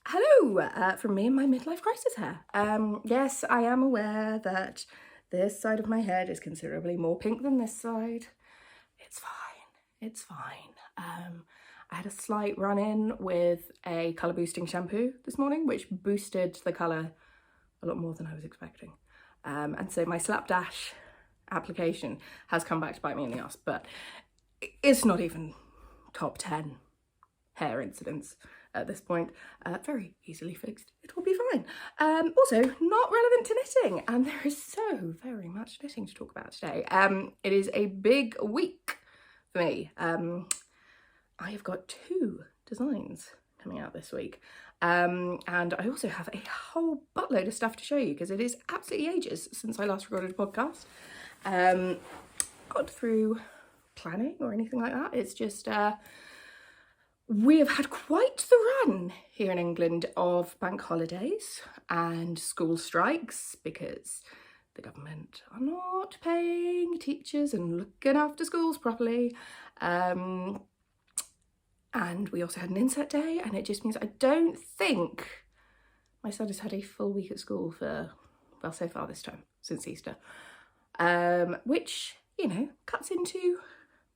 Hello, from me and my midlife crisis hair. Yes, I am aware that this side of my head is considerably more pink than this side. It's fine, it's fine. I had a slight run-in with a colour boosting shampoo this morning, which boosted the colour a lot more than I was expecting. And so my Slapdash application has come back to bite me in the ass, but it's not even top 10 hair incidents at this point. Very easily fixed. It will be fine. Also, not relevant to knitting, and there is so very much knitting to talk about today. It is a big week for me. I have got 2 designs coming out this week. And I also have a whole buttload of stuff to show you because it is absolutely ages since I last recorded a podcast. Got through planning or anything like that. It's just we have had quite the run here in England of bank holidays and school strikes because the government are not paying teachers and looking after schools properly. And we also had an inset day, and it just means I don't think my son has had a full week at school for, well, so far this time, since Easter, which, you know, cuts into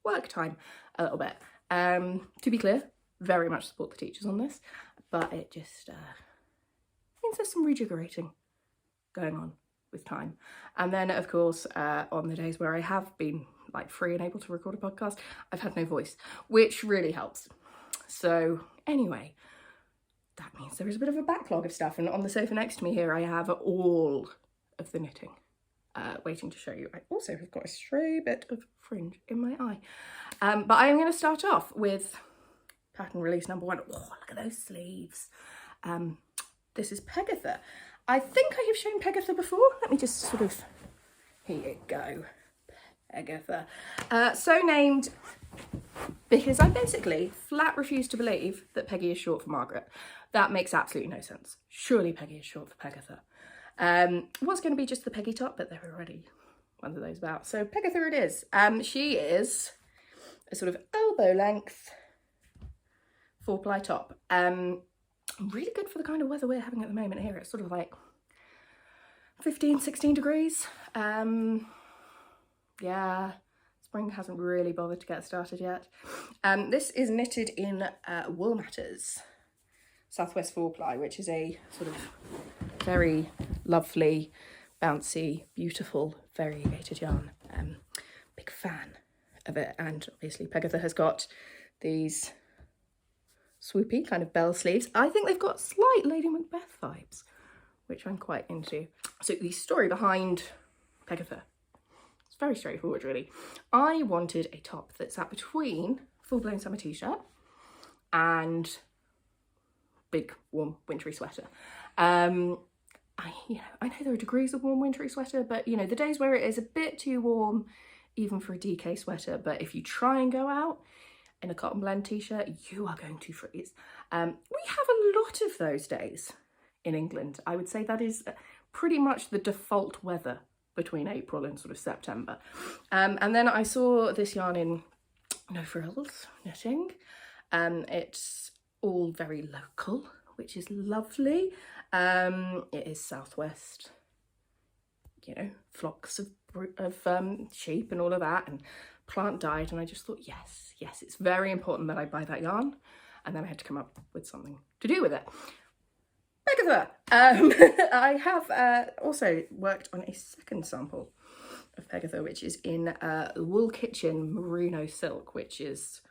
work time a little bit. To be clear, very much support the teachers on this, but it just means there's some rejiggerating going on with time. And then, of course, on the days where I have been like free and able to record a podcast, I've had no voice, which really helps. So anyway, that means there is a bit of a backlog of stuff. And on the sofa next to me here, I have all of the knitting waiting to show you. I also have got a stray bit of fringe in my eye. But I'm going to start off with pattern release number 1. Oh, look at those sleeves. This is Pegetha. I think I have shown Pegetha before. Let me just sort of, here you go, Pegetha. So named because I basically flat refuse to believe that Peggy is short for Margaret. That makes absolutely no sense. Surely Peggy is short for Pegatha. Was going to be just the Peggy top, but there were already ones of those about. So Pegatha it is. She is a sort of elbow length 4-ply top. Really good for the kind of weather we're having at the moment here. It's sort of like 15, 16 degrees. Yeah, spring hasn't really bothered to get started yet. This is knitted in Wool Matters Southwest 4-ply, which is a sort of very lovely, bouncy, beautiful, variegated yarn. Big fan of it. And obviously Pegetha has got these swoopy kind of bell sleeves. I think they've got slight Lady Macbeth vibes, which I'm quite into. So the story behind Pegetha, it's very straightforward really. I wanted a top that sat between full-blown summer t-shirt and big warm wintry sweater. I know there are degrees of warm wintry sweater, but you know, the days where it is a bit too warm even for a DK sweater, but if you try and go out in a cotton blend t-shirt, you are going to freeze. We have a lot of those days in England. I would say that is pretty much the default weather between April and sort of September. And then I saw this yarn in No Frills Knitting. It's all very local, which is lovely. It is Southwest, you know, flocks of sheep and all of that, and plant diet, and I just thought, yes, it's very important that I buy that yarn. And then I had to come up with something to do with it. Pegatha! I have also worked on a second sample of Pegatha, which is in Wool Kitchen Merino Silk, which is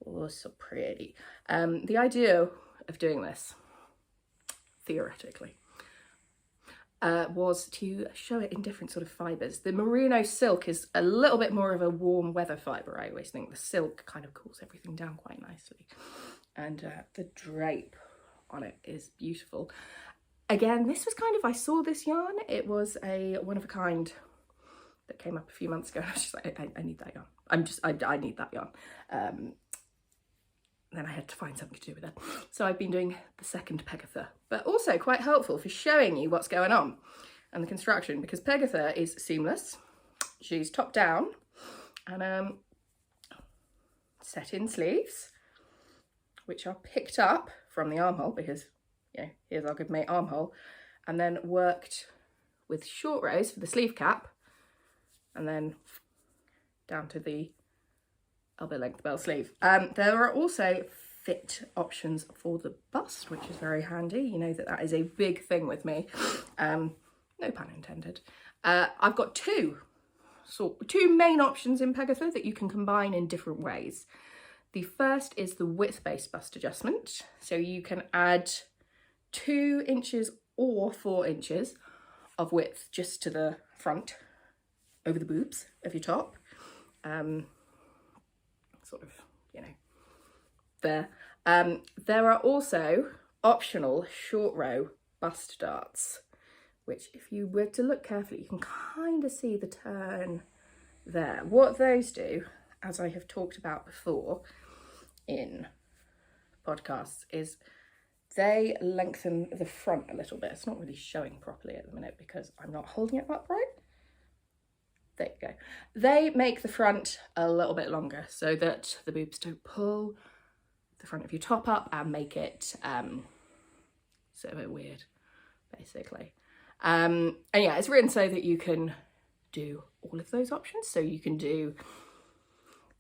so pretty. The idea of doing this, theoretically, was to show it in different sort of fibres. The merino silk is a little bit more of a warm weather fibre. I always think the silk kind of cools everything down quite nicely. And the drape on it is beautiful. Again, this was kind of, I saw this yarn. It was a one-of-a-kind that came up a few months ago. I was just like, I need that yarn. I need that yarn. Then I had to find something to do with it. So I've been doing the second Pegatha, but also quite helpful for showing you what's going on and the construction, because Pegatha is seamless. She's top down and set in sleeves, which are picked up from the armhole because here's our good mate armhole, and then worked with short rows for the sleeve cap, and then down to the elbow length bell sleeve. There are also fit options for the bust, which is very handy. You know that is a big thing with me. No pun intended. I've got two main options in Pegatha that you can combine in different ways. The first is the width-based bust adjustment. So you can add 2 inches or 4 inches of width just to the front, over the boobs of your top. Sort of, there. There are also optional short row bust darts, which if you were to look carefully, you can kind of see the turn there. What those do, as I have talked about before in podcasts, is they lengthen the front a little bit. It's not really showing properly at the minute because I'm not holding it upright. There you go. They make the front a little bit longer so that the boobs don't pull the front of your top up and make it sort of a bit weird, basically. And yeah, it's written so that you can do all of those options. So you can do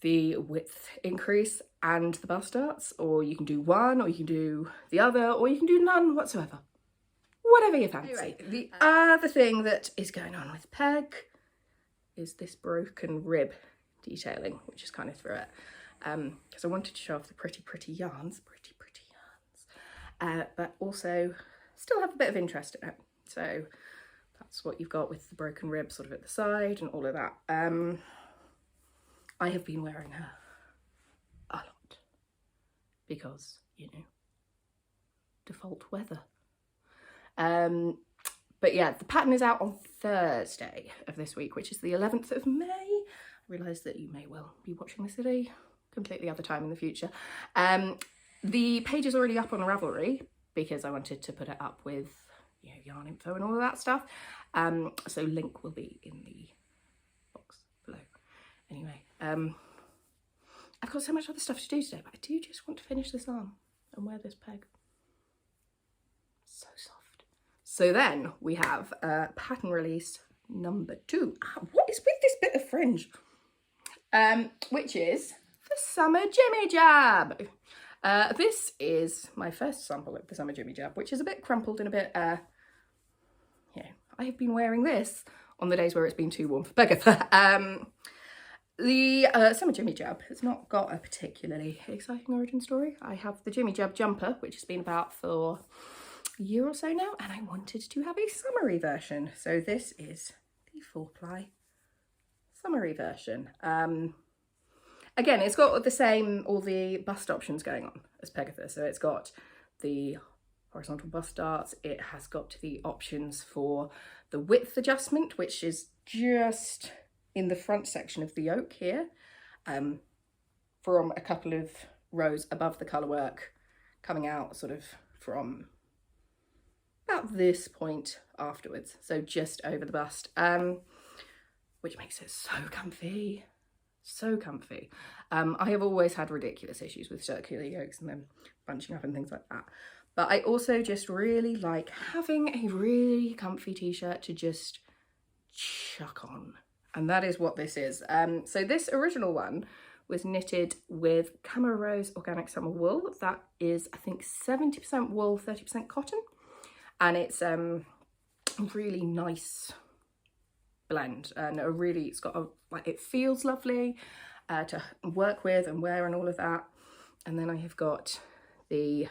the width increase and the bust darts, or you can do one, or you can do the other, or you can do none whatsoever. Whatever you fancy. Anyway, the other thing that is going on with Peg is this broken rib detailing, which is kind of through it. Because I wanted to show off the pretty yarns, but also still have a bit of interest in it. So that's what you've got with the broken rib sort of at the side and all of that. I have been wearing her a lot because, default weather. But yeah, the pattern is out on Thursday of this week, which is the 11th of May. I realise that you may well be watching this at a completely other time in the future. The page is already up on Ravelry because I wanted to put it up with yarn info and all of that stuff. So link will be in the box below. Anyway, I've got so much other stuff to do today, but I do just want to finish this arm and wear this peg. So soft. So then we have pattern release number 2. What is with this bit of fringe? Which is the Summer Jimmy Jab. This is my first sample of the Summer Jimmy Jab, which is a bit crumpled and a bit, I have been wearing this on the days where it's been too warm for Pegetha. The Summer Jimmy Jab has not got a particularly exciting origin story. I have the Jimmy Jab jumper, which has been about for a year or so now, and I wanted to have a summery version. So this is the 4-ply summery version. Again, it's got all the bust options going on as Pegatha. So it's got the horizontal bust darts. It has got the options for the width adjustment, which is just in the front section of the yoke here, from a couple of rows above the colourwork, coming out sort of from about this point afterwards. So just over the bust, which makes it so comfy. So comfy. I have always had ridiculous issues with circular yokes and then bunching up and things like that. But I also just really like having a really comfy t-shirt to just chuck on. And that is what this is. So this original one was knitted with Camo Rose Organic Summer Wool. That is, I think, 70% wool, 30% cotton. And it's a really nice blend, and it's got it feels lovely to work with and wear and all of that. And then I have got the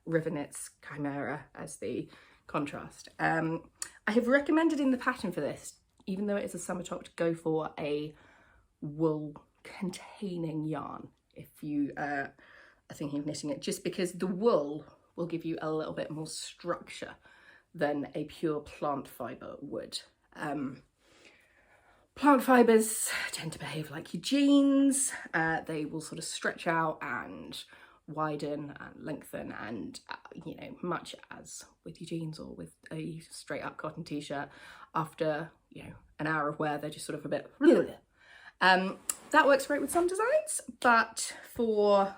River Knits Chimera as the contrast. I have recommended in the pattern for this, even though it is a summer top, to go for a wool containing yarn if you are thinking of knitting it, just because the wool will give you a little bit more structure than a pure plant fibre would. Plant fibres tend to behave like your jeans. They will sort of stretch out and widen and lengthen, and much as with your jeans or with a straight up cotton t-shirt, after an hour of wear they're just sort of a bit that works great with some designs, but for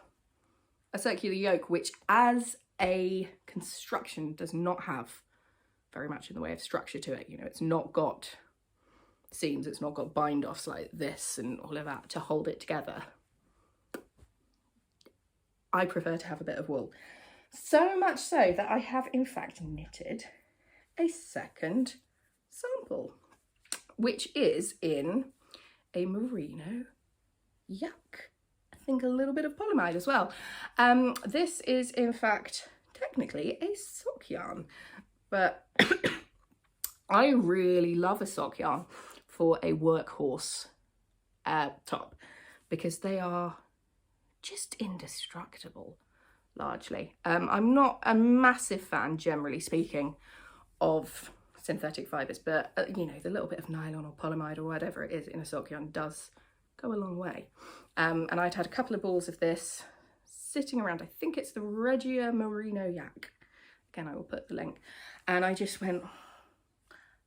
a circular yoke, which as a construction, does not have very much in the way of structure to it. You know, it's not got seams, it's not got bind offs like this and all of that to hold it together. I prefer to have a bit of wool. So much so that I have in fact knitted a second sample, which is in a merino yuck. I think a little bit of polyamide as well. This is in fact technically a sock yarn, but I really love a sock yarn for a workhorse top because they are just indestructible, largely. I'm not a massive fan, generally speaking, of synthetic fibres, but you know, the little bit of nylon or polyamide or whatever it is in a sock yarn does go a long way. And I'd had a couple of balls of this sitting around. I think it's the Regia Merino Yak. Again, I will put the link. And I just went,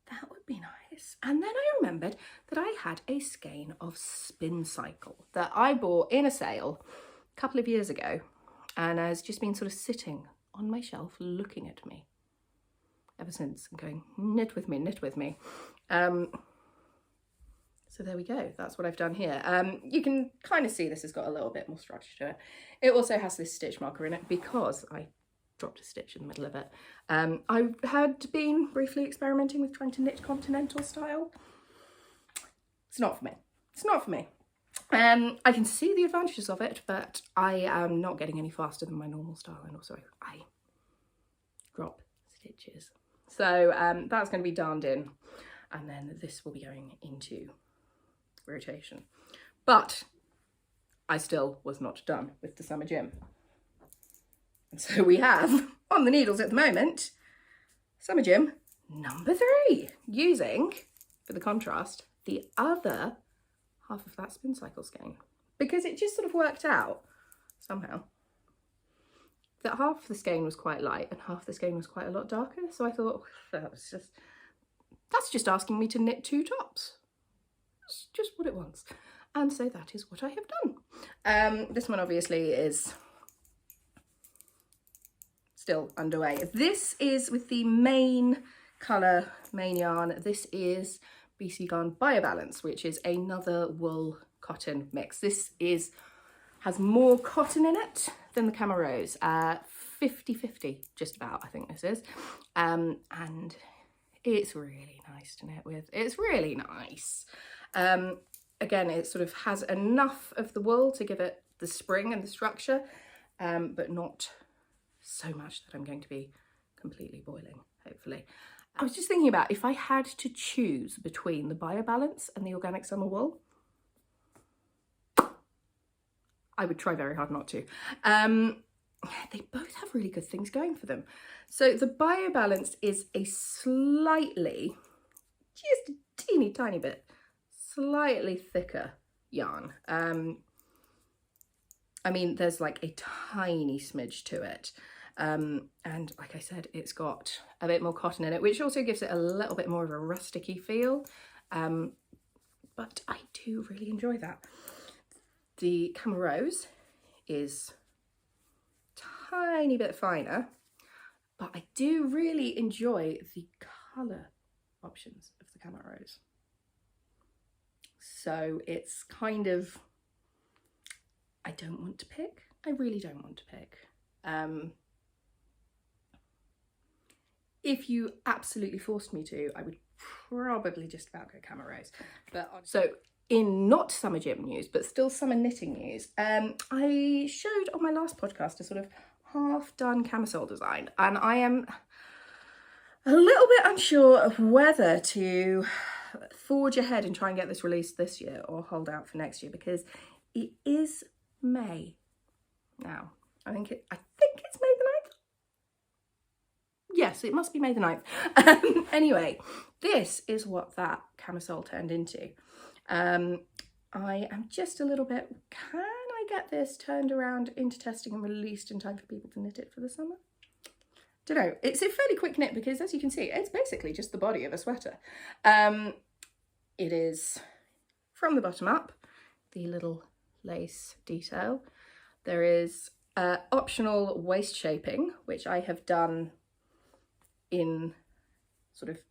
that would be nice. And then I remembered that I had a skein of Spin Cycle that I bought in a sale a couple of years ago, and has just been sort of sitting on my shelf looking at me ever since and going, knit with me, knit with me. So there we go, that's what I've done here. You can kind of see this has got a little bit more structure to it. It also has this stitch marker in it because I dropped a stitch in the middle of it. I had been briefly experimenting with trying to knit continental style. It's not for me. It's not for me. I can see the advantages of it, but I am not getting any faster than my normal style, and also I drop stitches. So that's going to be darned in, and then this will be going into rotation. But I still was not done with the summer gym. And so we have on the needles at the moment, summer gym number 3, using, for the contrast, the other half of that Spin Cycle skein, because it just sort of worked out somehow that half the skein was quite light and half the skein was quite a lot darker. So I thought, that's just asking me to knit 2 tops. That's just what it wants. And so that is what I have done. This one obviously is still underway. This is with the main colour, main yarn. This is BC Garn Biobalance, which is another wool cotton mix. This has more cotton in it than the Camo Rose, 50-50 just about, I think this is. And it's really nice to knit with. It's really nice. Again, it sort of has enough of the wool to give it the spring and the structure, but not so much that I'm going to be completely boiling, hopefully. I was just thinking about if I had to choose between the Biobalance and the Organic Summer Wool, I would try very hard not to. They both have really good things going for them. So the Biobalance is a slightly, just a teeny tiny bit, slightly thicker yarn. I mean, there's like a tiny smidge to it. And like I said, it's got a bit more cotton in it, which also gives it a little bit more of a rusticy feel. But I do really enjoy that. The Camo Rose is a tiny bit finer, but I do really enjoy the colour options of the Camo Rose. So it's kind of, I don't want to pick. I really don't want to pick. If you absolutely forced me to, I would probably just about go Camo Rose. So in not summer gym news, but still summer knitting news, I showed on my last podcast a sort of half done camisole design, and I am a little bit unsure of whether to forge ahead and try and get this released this year or hold out for next year, because it is May now. I think it's May the 9th. Yes, it must be May the 9th. Anyway, this is what that camisole turned into. I am just a little bit, can I get this turned around into testing and released in time for people to knit it for the summer? Don't know. It's a fairly quick knit because, as you can see, it's basically just the body of a sweater. It is from the bottom up, the little lace detail. There is Optional waist shaping, which I have done in sort of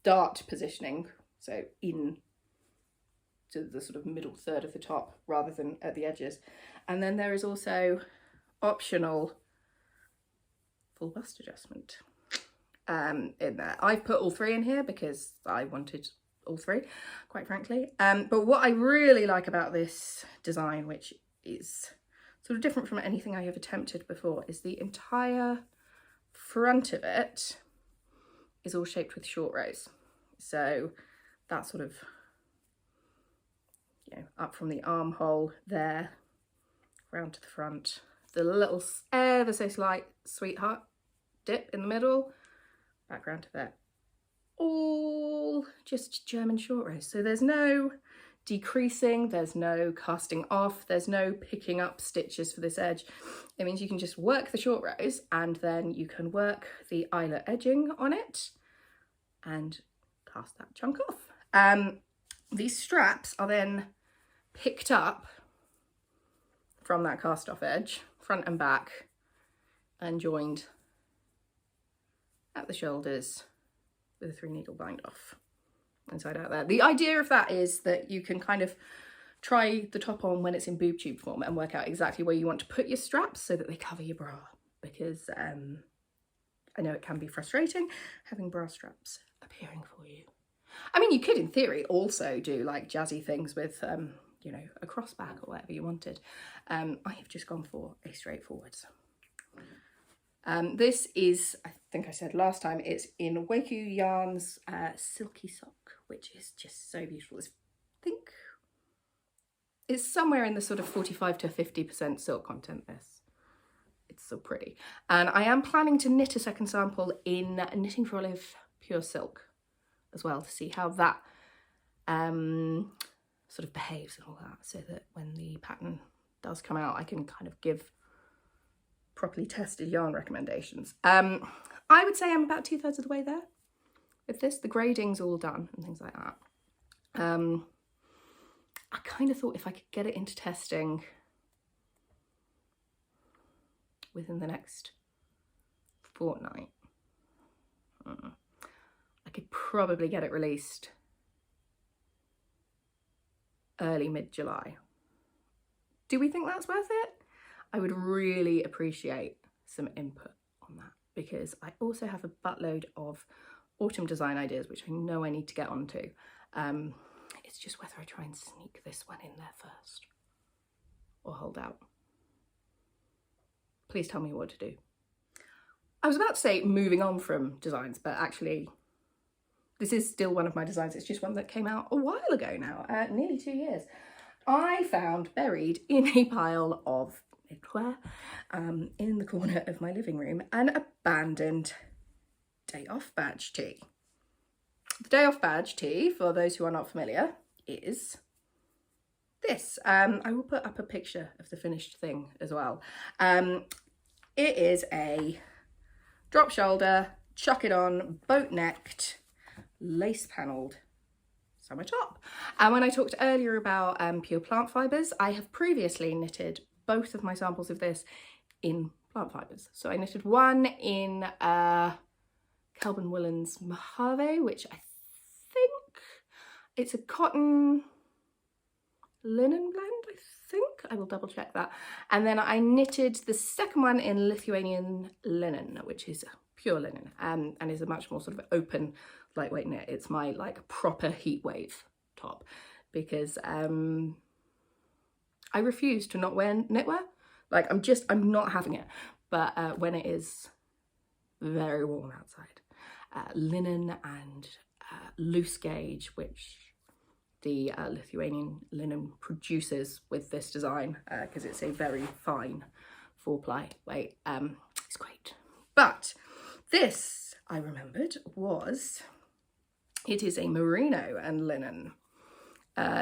dart positioning, so in to the sort of middle third of the top rather than at the edges. And then there is also optional full bust adjustment in there. I've put all three in here because I wanted all three, quite frankly. But what I really like about this design, which is sort of different from anything I have attempted before, is the entire front of it is all shaped with short rows. So that sort of, you know, up from the armhole there, round to the front, the little ever so slight sweetheart dip in the middle, back round to there. All just German short rows. So there's no decreasing, there's no casting off, there's no picking up stitches for this edge. It means you can just work the short rows and then you can work the eyelet edging on it and cast that chunk off. These straps are then picked up from that cast off edge, front and back, and joined at the shoulders with a 3-needle bind off inside out there. The idea of that is that you can kind of try the top on when it's in boob tube form and work out exactly where you want to put your straps so that they cover your bra, because I know it can be frustrating having bra straps appearing for you. I mean, you could in theory also do like jazzy things with you know, a crossback or whatever you wanted. I have just gone for a straightforward. This is, I think I said last time, it's in Waku Yarn's Silky Sock, which is just so beautiful. I think it's somewhere in the sort of 45 to 50% silk content, this. It's so pretty. And I am planning to knit a second sample in Knitting for Olive Pure Silk as well, to see how that sort of behaves and all that, so that when the pattern does come out, I can kind of give properly tested yarn recommendations. I would say I'm about 2/3 of the way there with this. The grading's all done and things like that. I kind of thought if I could get it into testing within the next fortnight, I could probably get it released early mid-July. Do we think that's worth it? I would really appreciate some input on that, because I also have a buttload of autumn design ideas which I know I need to get onto. It's just whether I try and sneak this one in there first or hold out. Please tell me what to do. I was about to say moving on from designs, but actually this is still one of my designs. It's just one that came out a while ago now, nearly 2 years. I found buried in a pile of knitwear in the corner of my living room an abandoned day off badge tee. The day off badge tee, for those who are not familiar, is this. I will put up a picture of the finished thing as well. It is a drop shoulder, chuck it on, boat necked, lace panelled summer top. And when I talked earlier about pure plant fibres, I have previously knitted both of my samples of this in plant fibres. So I knitted one in Kelburn Woolen's Mojave, which I think it's a cotton linen blend, I think. I will double check that. And then I knitted the second one in Lithuanian linen, which is pure linen, and is a much more sort of open, lightweight knit. It's my like proper heat wave top, because I refuse to not wear knitwear. Like I'm not having it. But when it is very warm outside, linen and loose gauge, which the Lithuanian linen produces with this design, because it's a very fine 4-ply weight, it's great. But this, I remembered, it is a merino and linen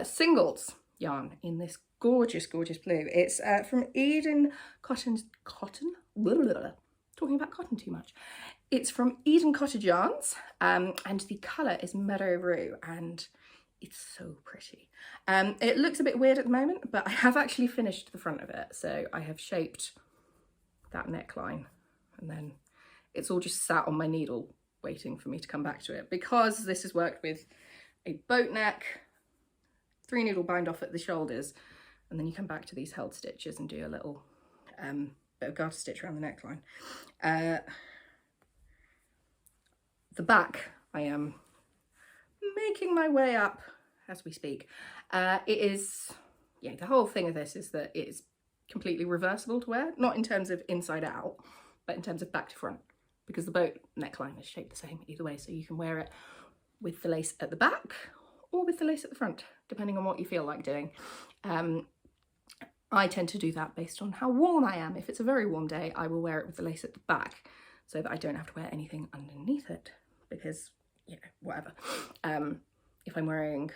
singles yarn in this gorgeous, gorgeous blue. It's from Eden Cotton, talking about cotton too much. It's from Eden Cottage Yarns, and the colour is Meadow Rue, and it's so pretty. It looks a bit weird at the moment, but I have actually finished the front of it. So I have shaped that neckline, and then it's all just sat on my needle waiting for me to come back to it, because this is worked with a boat neck, 3 needle bind off at the shoulders, and then you come back to these held stitches and do a little bit of garter stitch around the neckline. The back, I am making my way up as we speak. It is, yeah, the whole thing of this is that it's completely reversible to wear, not in terms of inside out, but in terms of back to front, because the boat neckline is shaped the same either way, so you can wear it with the lace at the back or with the lace at the front, depending on what you feel like doing. I tend to do that based on how warm I am. If it's a very warm day, I will wear it with the lace at the back so that I don't have to wear anything underneath it, because, you know, whatever. If I'm wearing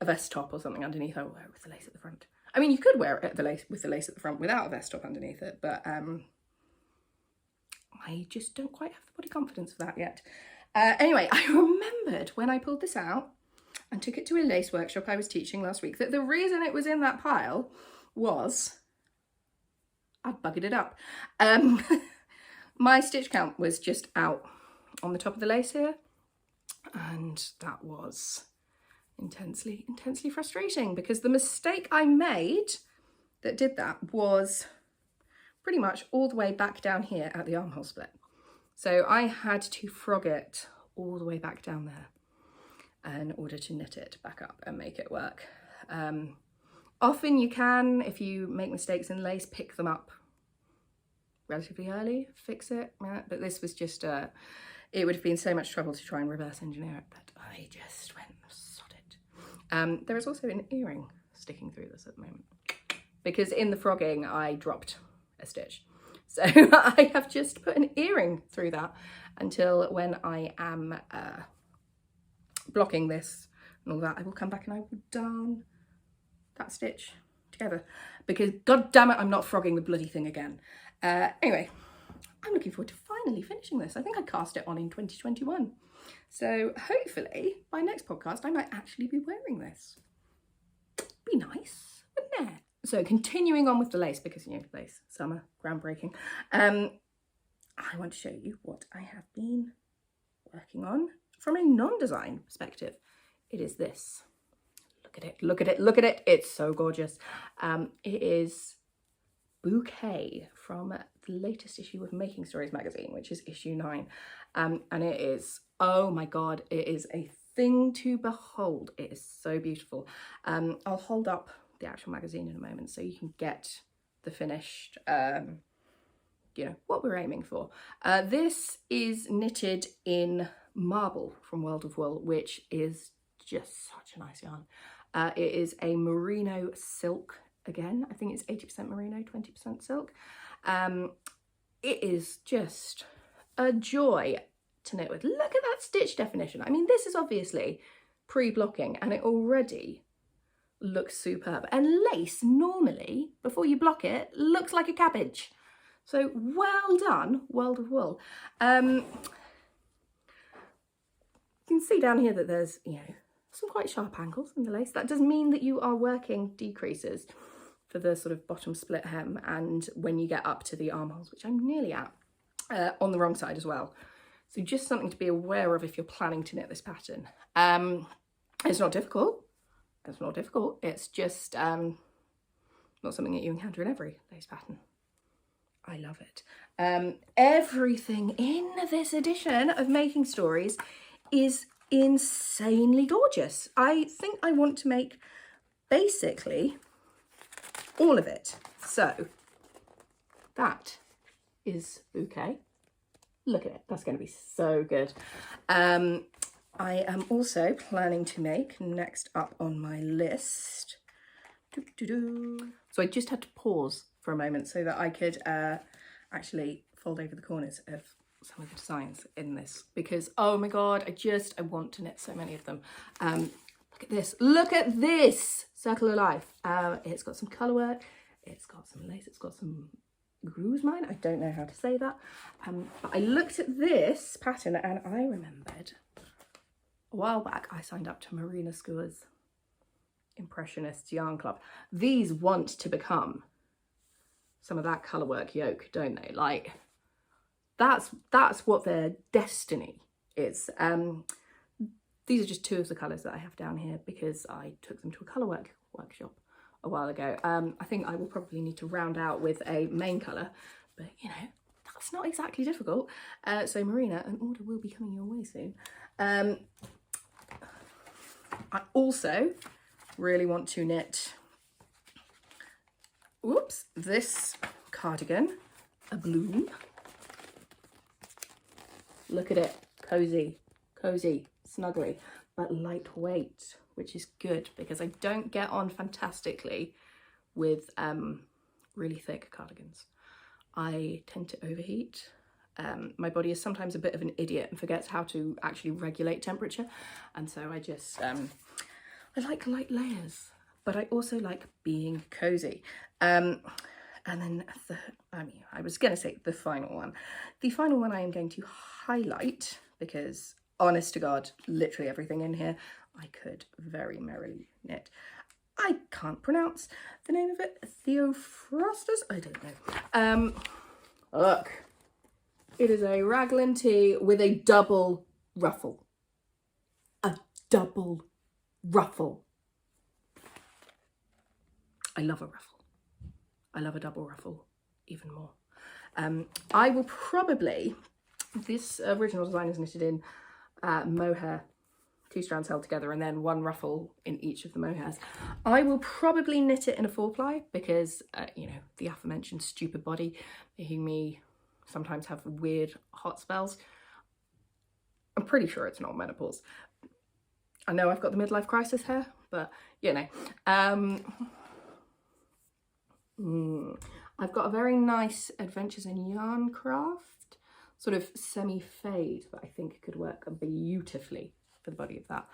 a vest top or something underneath, I will wear it with the lace at the front. I mean, you could wear it with the lace at the front without a vest top underneath it, but I just don't quite have the body confidence for that yet. Anyway, I remembered when I pulled this out and took it to a lace workshop I was teaching last week that the reason it was in that pile was I'd buggered it up. My stitch count was just out on the top of the lace here, and that was intensely frustrating, because the mistake I made that did that was pretty much all the way back down here at the armhole split. So I had to frog it all the way back down there in order to knit it back up and make it work. Often you can, if you make mistakes in lace, pick them up relatively early, fix it, but this was just, it would have been so much trouble to try and reverse engineer it, but I just went, sod it. There is also an earring sticking through this at the moment, because in the frogging I dropped a stitch. So I have just put an earring through that until when I am blocking this and all that, I will come back and I will darn that stitch together, because god damn it, I'm not frogging the bloody thing again. Anyway, I'm looking forward to finally finishing this. I think I cast it on in 2021. So hopefully by next podcast, I might actually be wearing this. Be nice, wouldn't it? So continuing on with the lace, because, you know, lace, summer, groundbreaking. I want to show you what I have been working on from a non-design perspective. It is this. Look at it, look at it, look at it. It's so gorgeous. It is Bouquet from the latest issue of Making Stories magazine, which is issue 9. And it is, oh my God, it is a thing to behold. It is so beautiful. I'll hold up the actual magazine in a moment so you can get the finished, you know, what we're aiming for. This is knitted in marble from World of Wool, which is just such a nice yarn. It is a merino silk. Again, I think it's 80% merino, 20% silk. It is just a joy to knit with. Look at that stitch definition. I mean, this is obviously pre-blocking and it already looks superb. And lace normally, before you block it, looks like a cabbage. So well done, World of Wool. You can see down here that there's, you know, some quite sharp angles in the lace. That does mean that you are working decreases for the sort of bottom split hem, and when you get up to the armholes, which I'm nearly at, on the wrong side as well. So just something to be aware of if you're planning to knit this pattern. It's not difficult. It's not difficult. It's just not something that you encounter in every lace pattern. I love it. Everything in this edition of Making Stories is insanely gorgeous. I think I want to make basically all of it. So that is Bouquet. Look at it. That's going to be so good. I am also planning to make, next up on my list, so I just had to pause for a moment so that I could actually fold over the corners of some of the designs in this, because oh my God, I want to knit so many of them. Look at this Circle of Life. It's got some colour work, it's got some lace, it's got some grooves mine, I don't know how to say that, but I looked at this pattern and I remembered a while back I signed up to Marina Skewers Impressionists Yarn Club. These want to become some of that colour work yoke, don't they? Like, that's what their destiny is. These are just two of the colours that I have down here because I took them to a colour workshop a while ago. I think I will probably need to round out with a main colour, but you know, that's not exactly difficult. So Marina, an order will be coming your way soon. I also really want to knit, this cardigan, a blue. Look at it, cozy, snuggly, but lightweight, which is good because I don't get on fantastically with really thick cardigans. I tend to overheat. My body is sometimes a bit of an idiot and forgets how to actually regulate temperature, and so I just I like light layers, but I also like being cozy. And then I was gonna say the final one. The final one I am going to highlight because, honest to God, literally everything in here I could very merrily knit. I can't pronounce the name of it. Theophrastus? I don't know. Look, it is a raglan tee with a double ruffle. A double ruffle. I love a ruffle. I love a double ruffle even more. I will probably, this original design is knitted in mohair, 2 strands held together and then 1 ruffle in each of the mohairs. I will probably knit it in a 4-ply because, you know, the aforementioned stupid body making me sometimes have weird hot spells. I'm pretty sure it's not menopause. I know I've got the midlife crisis here, but you know. I've got a very nice Adventures in Yarn Craft, sort of semi-fade that I think could work beautifully for the body of that.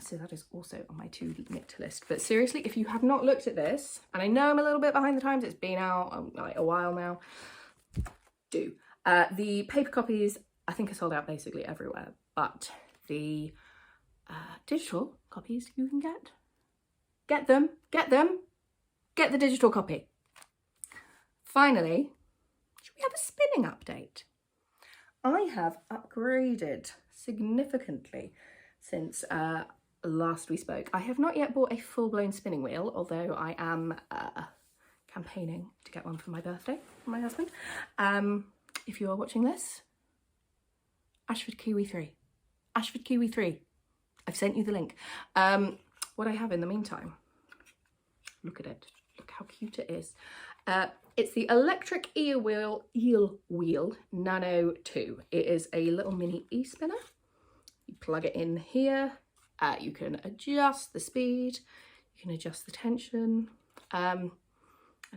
So that is also on my to knit list. But seriously, if you have not looked at this, and I know I'm a little bit behind the times, it's been out like a while now, do. The paper copies I think are sold out basically everywhere, but the digital copies you can get them, get the digital copy. Finally, should we have a spinning update? I have upgraded significantly since last we spoke. I have not yet bought a full-blown spinning wheel, although I am campaigning to get one for my birthday from my husband. If you are watching this, Ashford Kiwi 3. Ashford Kiwi 3. I've sent you the link. What I have in the meantime, look at it. Look how cute it is. It's the electric eel wheel Nano 2. It is a little mini e-spinner. You plug it in here. You can adjust the speed. You can adjust the tension. And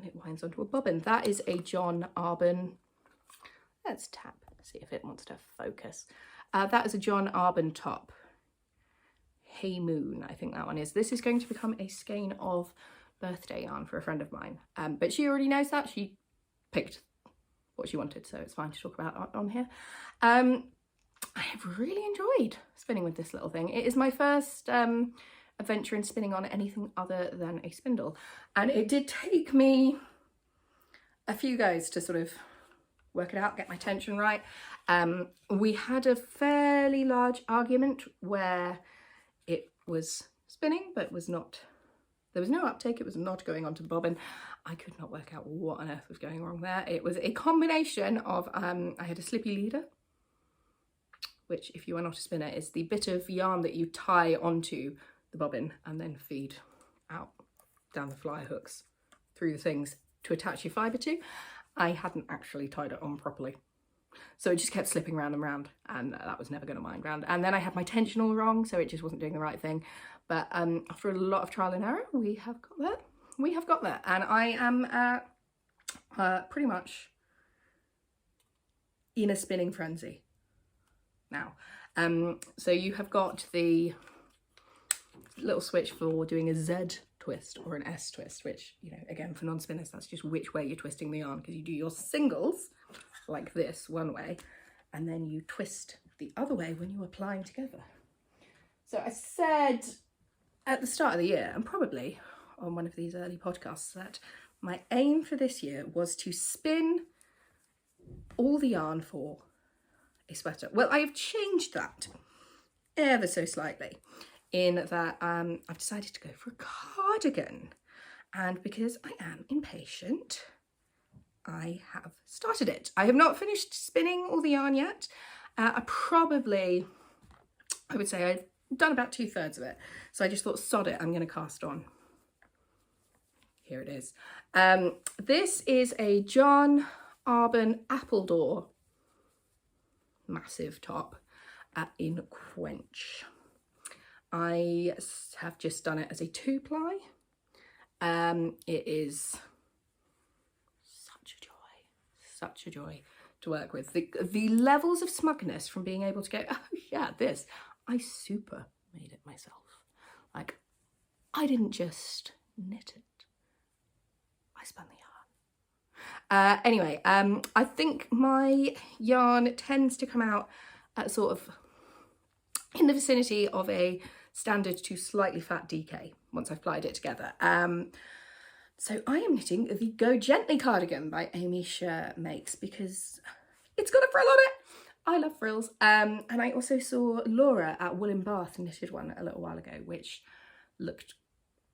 it winds onto a bobbin. That is a John Arbon. Let's tap, see if it wants to focus. That is a John Arbon top. Hey Moon, I think that one is. This is going to become a skein of birthday yarn for a friend of mine. But she already knows that. She picked what she wanted, so it's fine to talk about on here. I have really enjoyed spinning with this little thing. It is my first adventure in spinning on anything other than a spindle. And it did take me a few goes to sort of work it out, get my tension right. We had a fairly large argument where it was spinning, but was not, there was no uptake, it was not going onto the bobbin. I could not work out what on earth was going wrong there. It was a combination of, I had a slippy leader, which if you are not a spinner is the bit of yarn that you tie onto the bobbin and then feed out down the fly hooks through the things to attach your fibre to. I hadn't actually tied it on properly. So it just kept slipping round and round, and that was never going to wind round. And then I had my tension all wrong, so it just wasn't doing the right thing. But after a lot of trial and error, we have got there. We have got there. And I am pretty much in a spinning frenzy now. So you have got the little switch for doing a Z twist or an S twist, which, you know, again, for non-spinners, that's just which way you're twisting the yarn, because you do your singles like this one way, and then you twist the other way when you're applying together. So I said at the start of the year, and probably on one of these early podcasts, that my aim for this year was to spin all the yarn for a sweater. Well, I have changed that ever so slightly in that I've decided to go for a cardigan, and because I am impatient, I have started it. I have not finished spinning all the yarn yet. I would say I've done about 2/3 of it. So I just thought, sod it, I'm going to cast on. Here it is. This is a John Arbon Appledore massive top in Quench. I have just done it as a 2-ply. It is such a joy to work with. The levels of smugness from being able to go, oh yeah, this, I super made it myself. Like, I didn't just knit it, I spun the yarn. Anyway, I think my yarn tends to come out at sort of in the vicinity of a standard to slightly fat DK once I've plied it together. So I am knitting the Go Gently cardigan by Amy Sher Makes because it's got a frill on it. I love frills. And I also saw Laura at Wool in Bath knitted one a little while ago, which looked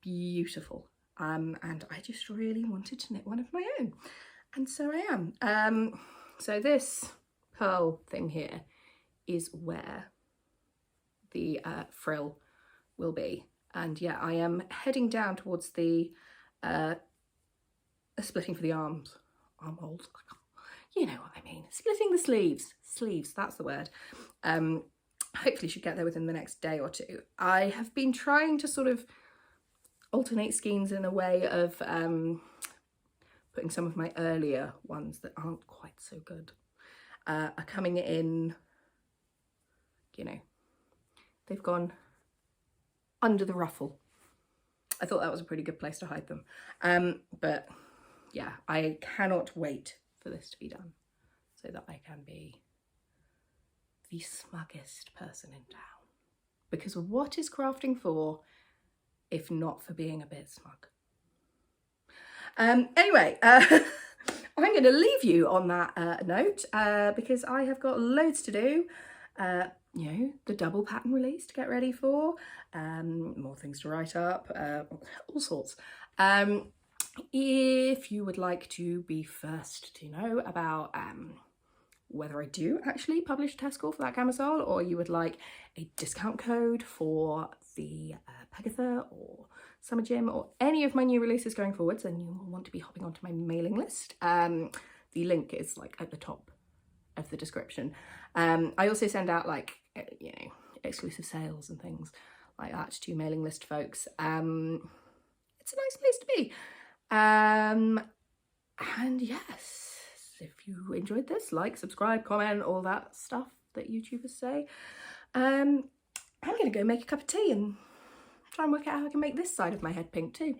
beautiful. And I just really wanted to knit one of my own. And so I am. So this pearl thing here is where the frill will be. And yeah, I am heading down towards the splitting for the armholes. You know what I mean. Splitting the sleeves, that's the word. Hopefully should get there within the next day or two. I have been trying to sort of alternate skeins in a way of putting some of my earlier ones that aren't quite so good are coming in, you know, they've gone under the ruffle. I thought that was a pretty good place to hide them. But yeah, I cannot wait for this to be done so that I can be the smuggest person in town. Because what is crafting for if not for being a bit smug? Anyway, I'm going to leave you on that note because I have got loads to do. You know, the double pattern release to get ready for, more things to write up, all sorts. If you would like to be first to know about whether I do actually publish a test call for that camisole, or you would like a discount code for the Pegatha or Summer Gym or any of my new releases going forwards, then you will want to be hopping onto my mailing list. The link is like at the top of the description. I also send out like, you know, exclusive sales and things like that to mailing list folks. It's a nice place to be. And yes, if you enjoyed this, like, subscribe, comment, all that stuff that YouTubers say. I'm gonna go make a cup of tea and try and work out how I can make this side of my head pink too.